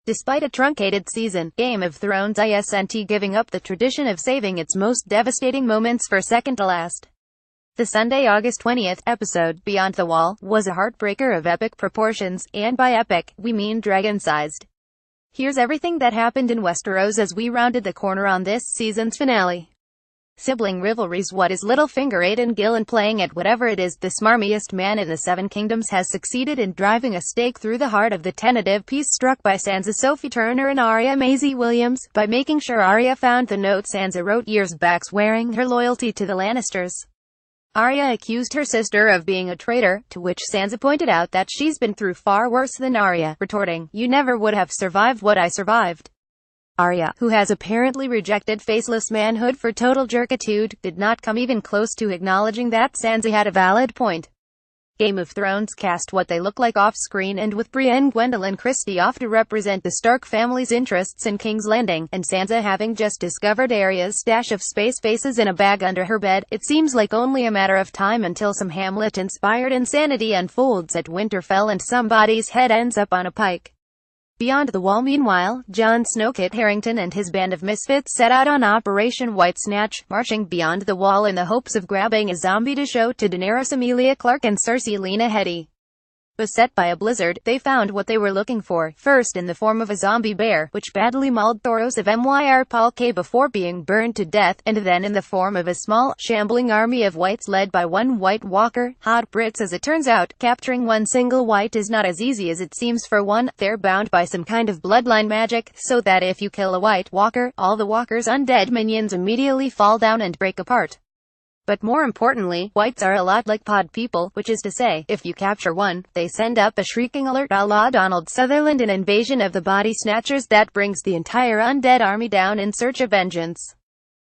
Despite a truncated season, Game of Thrones isn't giving up the tradition of saving its most devastating moments for second to last. The Sunday, August 20th episode, Beyond the Wall, was a heartbreaker of epic proportions, and by epic, we mean dragon-sized. Here's everything that happened in Westeros as we rounded the corner on this season's finale. Sibling rivalries. What is Littlefinger Aiden Gillen playing at? Whatever it is, the smarmiest man in the Seven Kingdoms has succeeded in driving a stake through the heart of the tentative peace struck by Sansa Sophie Turner and Arya Maisie Williams, by making sure Arya found the note Sansa wrote years back swearing her loyalty to the Lannisters. Arya accused her sister of being a traitor, to which Sansa pointed out that she's been through far worse than Arya, retorting, "You never would have survived what I survived." Arya, who has apparently rejected faceless manhood for total jerkitude, did not come even close to acknowledging that Sansa had a valid point. Game of Thrones cast what they look like off-screen, and with Brienne Gwendolyn Christie off to represent the Stark family's interests in King's Landing, and Sansa having just discovered Arya's stash of space faces in a bag under her bed, it seems like only a matter of time until some Hamlet-inspired insanity unfolds at Winterfell and somebody's head ends up on a pike. Beyond the Wall. Meanwhile, Jon Snow, Kit Harington and his band of misfits set out on Operation White Snatch, marching beyond the wall in the hopes of grabbing a zombie to show to Daenerys Emilia Clarke and Cersei Lena Headey. Beset by a blizzard, they found what they were looking for, first in the form of a zombie bear, which badly mauled Thoros of Myr Palke before being burned to death, and then in the form of a small, shambling army of whites led by one White Walker, Hot Brits. As it turns out, capturing one single white is not as easy as it seems. For one, they're bound by some kind of bloodline magic, so that if you kill a White Walker, all the Walker's undead minions immediately fall down and break apart. But more importantly, whites are a lot like pod people, which is to say, if you capture one, they send up a shrieking alert a la Donald Sutherland in Invasion of the Body Snatchers that brings the entire undead army down in search of vengeance.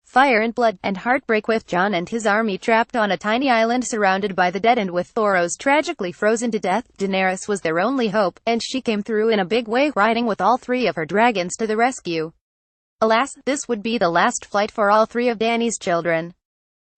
Fire and blood, and heartbreak. With Jon and his army trapped on a tiny island surrounded by the dead and with Thoros tragically frozen to death, Daenerys was their only hope, and she came through in a big way, riding with all three of her dragons to the rescue. Alas, this would be the last flight for all three of Dany's children.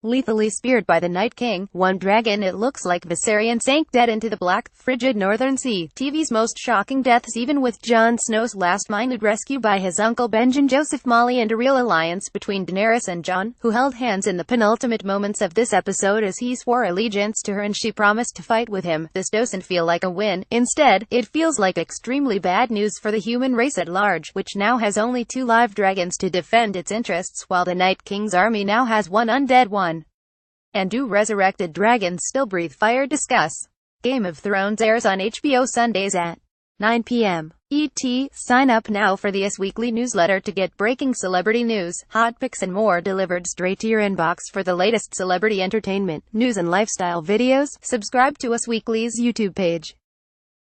Lethally speared by the Night King, one dragon, it looks like Viserion, sank dead into the black, frigid Northern Sea. TV's most shocking deaths, even with Jon Snow's last-minded rescue by his uncle Benjen Joseph Molly, and a real alliance between Daenerys and Jon, who held hands in the penultimate moments of this episode as he swore allegiance to her and she promised to fight with him. This doesn't feel like a win. Instead, it feels like extremely bad news for the human race at large, which now has only 2 live dragons to defend its interests, while the Night King's army now has 1 undead one. And do resurrected dragons still breathe fire? Discuss. Game of Thrones airs on HBO Sundays at 9 p.m. ET. Sign up now for the weekly newsletter to get breaking celebrity news, hot pics and more delivered straight to your inbox. For the latest celebrity entertainment, news and lifestyle videos, subscribe to Us Weekly's YouTube page.